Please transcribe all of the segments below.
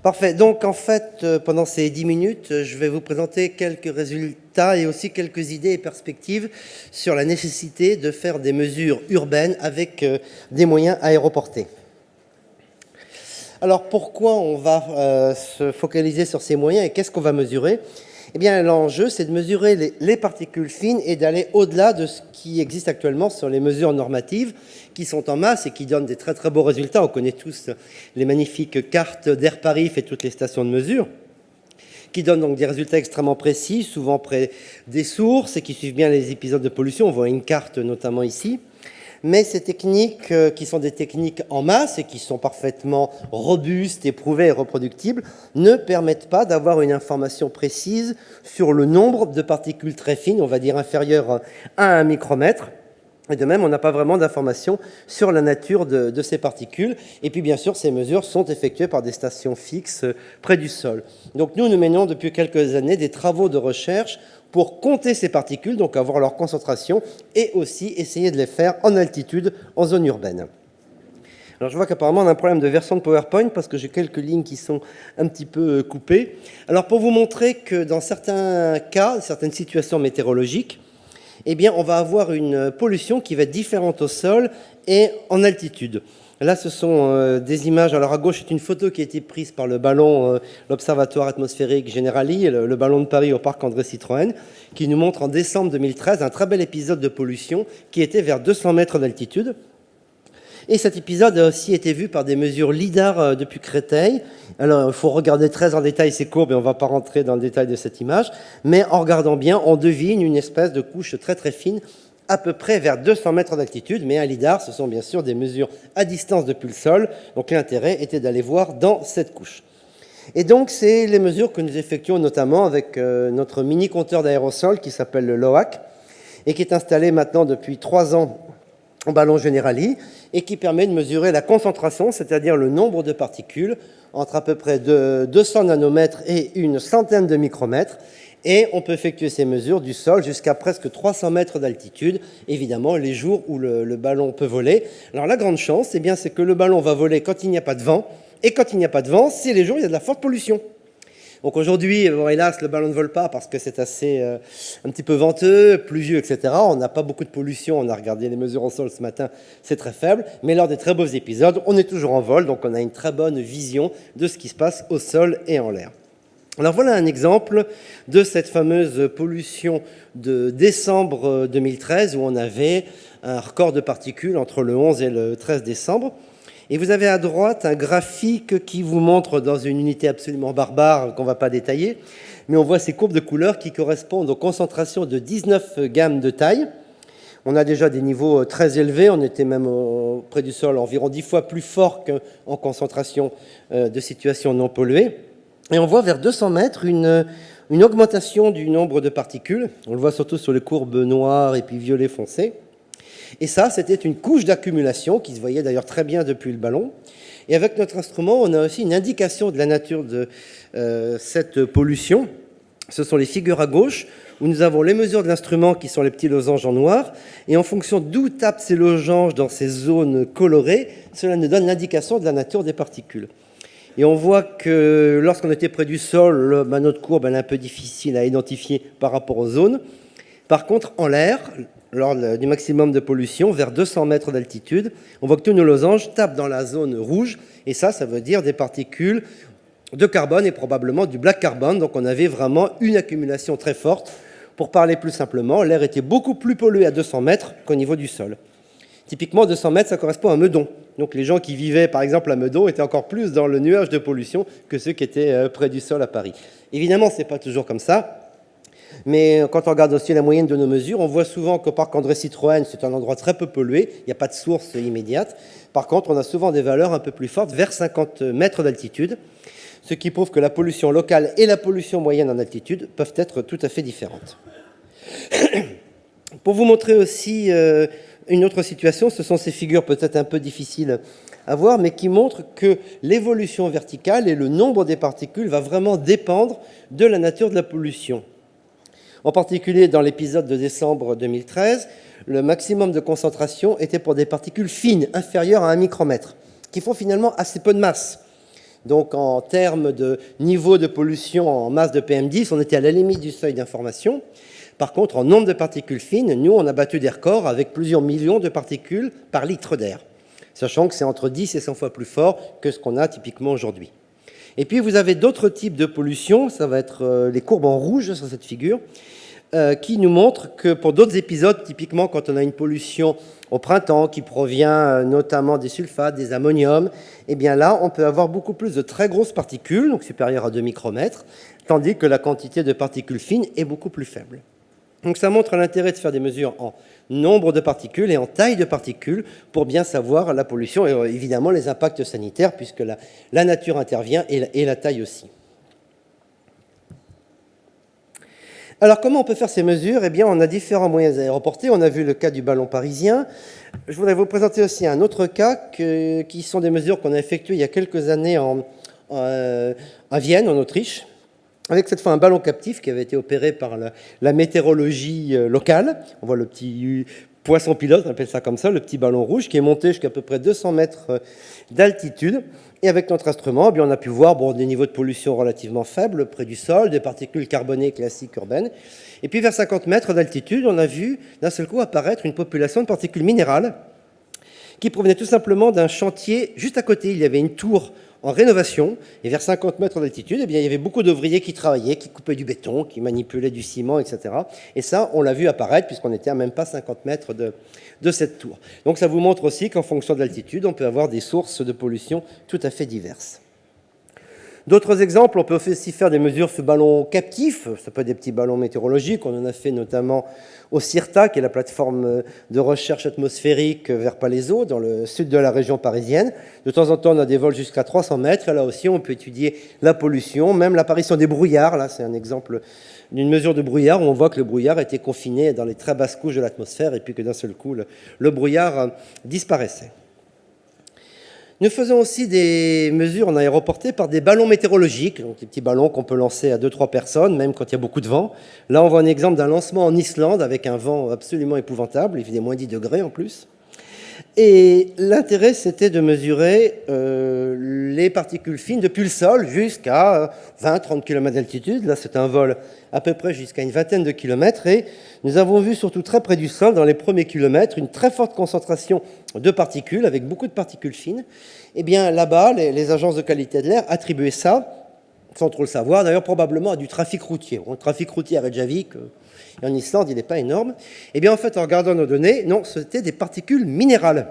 Parfait. Donc, en fait, pendant ces 10 minutes, je vais vous présenter quelques résultats et aussi quelques idées et perspectives sur la nécessité de faire des mesures urbaines avec des moyens aéroportés. Alors, pourquoi on va se focaliser sur ces moyens et qu'est-ce qu'on va mesurer ? Eh bien, l'enjeu, c'est de mesurer les particules fines et d'aller au-delà de ce qui existe actuellement sur les mesures normatives qui sont en masse et qui donnent des très très beaux résultats. On connaît tous les magnifiques cartes d'Air Paris et toutes les stations de mesure, qui donnent donc des résultats extrêmement précis, souvent près des sources et qui suivent bien les épisodes de pollution. On voit une carte notamment ici. Mais ces techniques, qui sont des techniques en masse et qui sont parfaitement robustes, éprouvées et reproductibles, ne permettent pas d'avoir une information précise sur le nombre de particules très fines, on va dire inférieures à 1 micromètre. Et de même, on n'a pas vraiment d'informations sur la nature de ces particules. Et puis, bien sûr, ces mesures sont effectuées par des stations fixes près du sol. Donc, nous menons depuis quelques années des travaux de recherche pour compter ces particules, donc avoir leur concentration, et aussi essayer de les faire en altitude, en zone urbaine. Alors je vois qu'apparemment on a un problème de version de PowerPoint parce que j'ai quelques lignes qui sont un petit peu coupées. Alors pour vous montrer que dans certains cas, certaines situations météorologiques, eh bien on va avoir une pollution qui va être différente au sol et en altitude. Là, ce sont des images. Alors, à gauche, c'est une photo qui a été prise par le ballon, l'Observatoire atmosphérique Generali, le ballon de Paris au parc André Citroën, qui nous montre en décembre 2013 un très bel épisode de pollution qui était vers 200 mètres d'altitude. Et cet épisode a aussi été vu par des mesures LIDAR depuis Créteil. Alors, il faut regarder très en détail ces courbes et on ne va pas rentrer dans le détail de cette image. Mais en regardant bien, on devine une espèce de couche très très fine à peu près vers 200 mètres d'altitude, mais un LIDAR, ce sont bien sûr des mesures à distance depuis le sol, donc l'intérêt était d'aller voir dans cette couche. Et donc, c'est les mesures que nous effectuons notamment avec notre mini-compteur d'aérosols qui s'appelle le LOAC, et qui est installé maintenant depuis 3 ans en ballon Generali, et qui permet de mesurer la concentration, c'est-à-dire le nombre de particules, entre à peu près 200 nanomètres et une centaine de micromètres, et on peut effectuer ces mesures du sol jusqu'à presque 300 mètres d'altitude, évidemment, les jours où le ballon peut voler. Alors la grande chance, eh bien, c'est que le ballon va voler quand il n'y a pas de vent, et quand il n'y a pas de vent, c'est les jours où il y a de la forte pollution. Donc aujourd'hui, bon, hélas, le ballon ne vole pas parce que c'est assez un petit peu venteux, pluvieux, etc. On n'a pas beaucoup de pollution, on a regardé les mesures au sol ce matin, c'est très faible, mais lors des très beaux épisodes, on est toujours en vol, donc on a une très bonne vision de ce qui se passe au sol et en l'air. Alors voilà un exemple de cette fameuse pollution de décembre 2013 où on avait un record de particules entre le 11 et le 13 décembre. Et vous avez à droite un graphique qui vous montre dans une unité absolument barbare qu'on ne va pas détailler, mais on voit ces courbes de couleurs qui correspondent aux concentrations de 19 gammes de taille. On a déjà des niveaux très élevés, on était même près du sol environ 10 fois plus fort qu'en concentration de situations non polluées. Et on voit vers 200 mètres une augmentation du nombre de particules. On le voit surtout sur les courbes noires et puis violet foncé. Et ça, c'était une couche d'accumulation qui se voyait d'ailleurs très bien depuis le ballon. Et avec notre instrument, on a aussi une indication de la nature de cette pollution. Ce sont les figures à gauche, où nous avons les mesures de l'instrument qui sont les petits losanges en noir. Et en fonction d'où tapent ces losanges dans ces zones colorées, cela nous donne l'indication de la nature des particules. Et on voit que lorsqu'on était près du sol, notre courbe est un peu difficile à identifier par rapport aux zones. Par contre, en l'air, lors du maximum de pollution, vers 200 mètres d'altitude, on voit que tous nos losanges tapent dans la zone rouge. Et ça veut dire des particules de carbone et probablement du black carbone. Donc on avait vraiment une accumulation très forte. Pour parler plus simplement, l'air était beaucoup plus pollué à 200 mètres qu'au niveau du sol. Typiquement, 200 mètres, ça correspond à Meudon. Donc les gens qui vivaient, par exemple, à Meudon étaient encore plus dans le nuage de pollution que ceux qui étaient près du sol à Paris. Évidemment, ce n'est pas toujours comme ça. Mais quand on regarde aussi la moyenne de nos mesures, on voit souvent qu'au parc André Citroën, c'est un endroit très peu pollué, il n'y a pas de source immédiate. Par contre, on a souvent des valeurs un peu plus fortes, vers 50 mètres d'altitude, ce qui prouve que la pollution locale et la pollution moyenne en altitude peuvent être tout à fait différentes. Pour vous montrer aussi une autre situation, ce sont ces figures peut-être un peu difficiles à voir, mais qui montrent que l'évolution verticale et le nombre des particules va vraiment dépendre de la nature de la pollution. En particulier, dans l'épisode de décembre 2013, le maximum de concentration était pour des particules fines, inférieures à 1 micromètre, qui font finalement assez peu de masse. Donc en termes de niveau de pollution en masse de PM10, on était à la limite du seuil d'information. Par contre, en nombre de particules fines, nous, on a battu des records avec plusieurs millions de particules par litre d'air, sachant que c'est entre 10 et 100 fois plus fort que ce qu'on a typiquement aujourd'hui. Et puis, vous avez d'autres types de pollution, ça va être les courbes en rouge sur cette figure, qui nous montrent que pour d'autres épisodes, typiquement quand on a une pollution au printemps qui provient notamment des sulfates, des ammoniums, eh bien là, on peut avoir beaucoup plus de très grosses particules, donc supérieures à 2 micromètres, tandis que la quantité de particules fines est beaucoup plus faible. Donc ça montre l'intérêt de faire des mesures en nombre de particules et en taille de particules pour bien savoir la pollution et évidemment les impacts sanitaires puisque la nature intervient et la taille aussi. Alors comment on peut faire ces mesures? Eh bien on a différents moyens aéroportés. On a vu le cas du ballon parisien. Je voudrais vous présenter aussi un autre cas qui sont des mesures qu'on a effectuées il y a quelques années à Vienne, en Autriche, avec cette fois un ballon captif qui avait été opéré par la météorologie locale. On voit le petit poisson pilote, on appelle ça comme ça, le petit ballon rouge, qui est monté jusqu'à peu près 200 mètres d'altitude. Et avec notre instrument, eh bien, on a pu voir des niveaux de pollution relativement faibles près du sol, des particules carbonées classiques urbaines. Et puis vers 50 mètres d'altitude, on a vu d'un seul coup apparaître une population de particules minérales qui provenait tout simplement d'un chantier juste à côté. Il y avait une tour en rénovation, et vers 50 mètres d'altitude, eh bien, il y avait beaucoup d'ouvriers qui travaillaient, qui coupaient du béton, qui manipulaient du ciment, etc. Et ça, on l'a vu apparaître, puisqu'on était à même pas 50 mètres de cette tour. Donc ça vous montre aussi qu'en fonction de l'altitude, on peut avoir des sources de pollution tout à fait diverses. D'autres exemples, on peut aussi faire des mesures sous ballon captif, ça peut être des petits ballons météorologiques, on en a fait notamment au CIRTA, qui est la plateforme de recherche atmosphérique vers Palaiseau, dans le sud de la région parisienne. De temps en temps, on a des vols jusqu'à 300 mètres, et là aussi, on peut étudier la pollution, même l'apparition des brouillards. Là, c'est un exemple d'une mesure de brouillard, où on voit que le brouillard était confiné dans les très basses couches de l'atmosphère, et puis que d'un seul coup, le brouillard disparaissait. Nous faisons aussi des mesures en aéroporté par des ballons météorologiques, donc des petits ballons qu'on peut lancer à 2-3 personnes, même quand il y a beaucoup de vent. Là, on voit un exemple d'un lancement en Islande avec un vent absolument épouvantable, il faisait moins 10 degrés en plus. Et l'intérêt, c'était de mesurer les particules fines depuis le sol jusqu'à 20-30 km d'altitude. Là, c'est un vol à peu près jusqu'à une vingtaine de kilomètres. Et nous avons vu, surtout très près du sol, dans les premiers kilomètres, une très forte concentration de particules, avec beaucoup de particules fines. Eh bien, là-bas, les agences de qualité de l'air attribuaient ça, sans trop le savoir, d'ailleurs probablement à du trafic routier. Bon, le trafic routier à Reykjavik, et en Islande, il n'est pas énorme. Eh bien, en fait, en regardant nos données, non, c'était des particules minérales.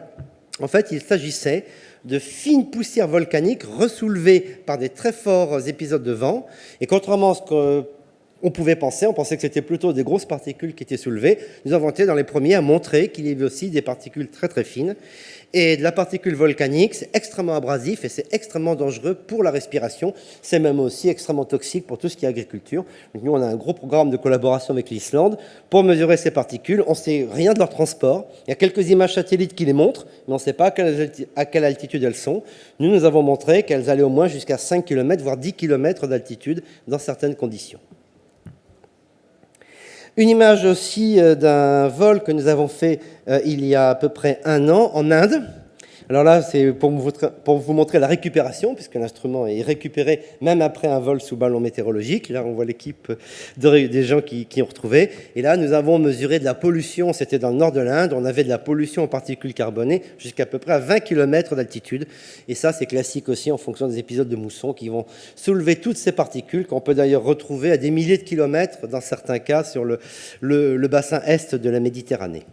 En fait, il s'agissait de fines poussières volcaniques ressoulevées par des très forts épisodes de vent. Et contrairement à ce qu'on pouvait penser, on pensait que c'était plutôt des grosses particules qui étaient soulevées. Nous avons été dans les premiers à montrer qu'il y avait aussi des particules très très fines. Et de la particule volcanique, c'est extrêmement abrasif et c'est extrêmement dangereux pour la respiration. C'est même aussi extrêmement toxique pour tout ce qui est agriculture. Donc nous, on a un gros programme de collaboration avec l'Islande pour mesurer ces particules. On ne sait rien de leur transport. Il y a quelques images satellites qui les montrent, mais on ne sait pas à quelle altitude elles sont. Nous avons montré qu'elles allaient au moins jusqu'à 5 km, voire 10 km d'altitude dans certaines conditions. Une image aussi d'un vol que nous avons fait il y a à peu près 1 an en Inde. Alors là, c'est pour vous montrer la récupération, puisque l'instrument est récupéré même après un vol sous ballon météorologique. Là, on voit l'équipe des gens qui ont retrouvé. Et là, nous avons mesuré de la pollution. C'était dans le nord de l'Inde. On avait de la pollution en particules carbonées jusqu'à peu près à 20 km d'altitude. Et ça, c'est classique aussi en fonction des épisodes de mousson qui vont soulever toutes ces particules qu'on peut d'ailleurs retrouver à des milliers de kilomètres, dans certains cas, sur le bassin est de la Méditerranée.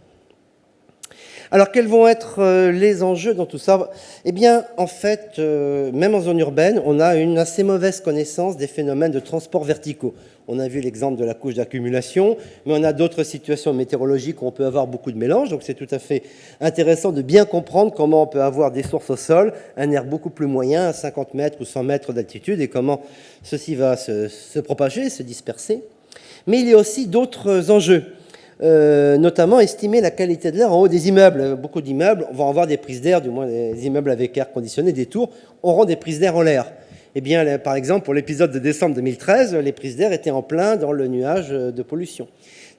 Alors, quels vont être les enjeux dans tout ça? Eh bien, en fait, même en zone urbaine, on a une assez mauvaise connaissance des phénomènes de transport verticaux. On a vu l'exemple de la couche d'accumulation, mais on a d'autres situations météorologiques où on peut avoir beaucoup de mélange. Donc, c'est tout à fait intéressant de bien comprendre comment on peut avoir des sources au sol, un air beaucoup plus moyen, à 50 mètres ou 100 mètres d'altitude, et comment ceci va se propager, se disperser. Mais il y a aussi d'autres enjeux. Notamment estimer la qualité de l'air en haut des immeubles. Beaucoup d'immeubles vont avoir des prises d'air, du moins les immeubles avec air conditionné, des tours, auront des prises d'air en l'air. Eh bien, par exemple, pour l'épisode de décembre 2013, les prises d'air étaient en plein dans le nuage de pollution.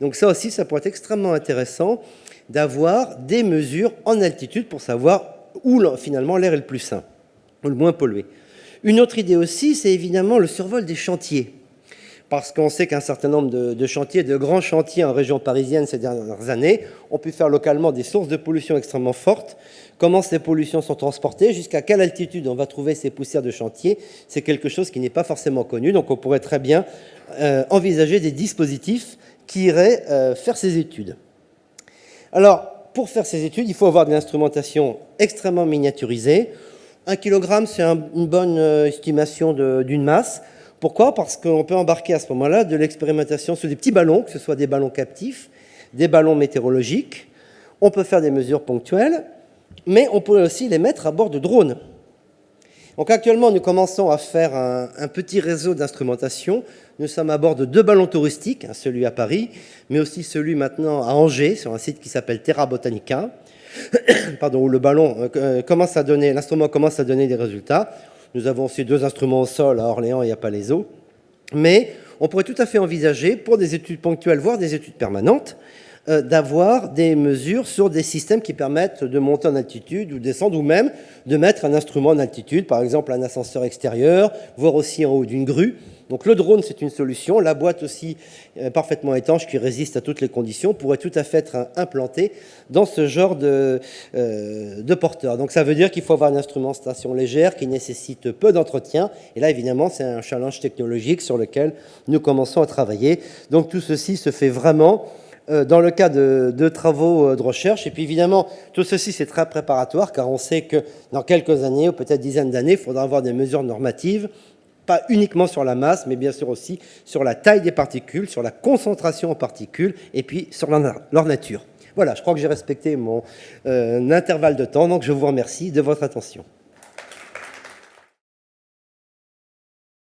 Donc ça aussi, ça pourrait être extrêmement intéressant d'avoir des mesures en altitude pour savoir où finalement l'air est le plus sain, ou le moins pollué. Une autre idée aussi, c'est évidemment le survol des chantiers. Parce qu'on sait qu'un certain nombre de chantiers, de grands chantiers en région parisienne ces dernières années, ont pu faire localement des sources de pollution extrêmement fortes. Comment ces pollutions sont transportées, jusqu'à quelle altitude on va trouver ces poussières de chantier, c'est quelque chose qui n'est pas forcément connu. Donc on pourrait très bien envisager des dispositifs qui iraient faire ces études. Alors, pour faire ces études, il faut avoir de l'instrumentation extrêmement miniaturisée. 1 kg, c'est une bonne estimation d'une masse. Pourquoi? Parce qu'on peut embarquer à ce moment-là de l'expérimentation sur des petits ballons, que ce soit des ballons captifs, des ballons météorologiques. On peut faire des mesures ponctuelles, mais on peut aussi les mettre à bord de drones. Donc actuellement, nous commençons à faire un petit réseau d'instrumentation. Nous sommes à bord de 2 ballons touristiques, celui à Paris, mais aussi celui maintenant à Angers, sur un site qui s'appelle Terra Botanica, où le ballon l'instrument commence à donner des résultats. Nous avons aussi 2 instruments au sol à Orléans et à Palaiseau. Mais on pourrait tout à fait envisager, pour des études ponctuelles, voire des études permanentes, d'avoir des mesures sur des systèmes qui permettent de monter en altitude ou descendre, ou même de mettre un instrument en altitude, par exemple un ascenseur extérieur, voire aussi en haut d'une grue. Donc le drone, c'est une solution. La boîte aussi, parfaitement étanche, qui résiste à toutes les conditions, pourrait tout à fait être implantée dans ce genre de porteur. Donc ça veut dire qu'il faut avoir une instrumentation légère qui nécessite peu d'entretien. Et là, évidemment, c'est un challenge technologique sur lequel nous commençons à travailler. Donc tout ceci se fait vraiment dans le cas de travaux de recherche. Et puis évidemment, tout ceci, c'est très préparatoire, car on sait que dans quelques années, ou peut-être dizaines d'années, il faudra avoir des mesures normatives, pas uniquement sur la masse, mais bien sûr aussi sur la taille des particules, sur la concentration en particules, et puis sur leur nature. Voilà, je crois que j'ai respecté mon intervalle de temps, donc je vous remercie de votre attention.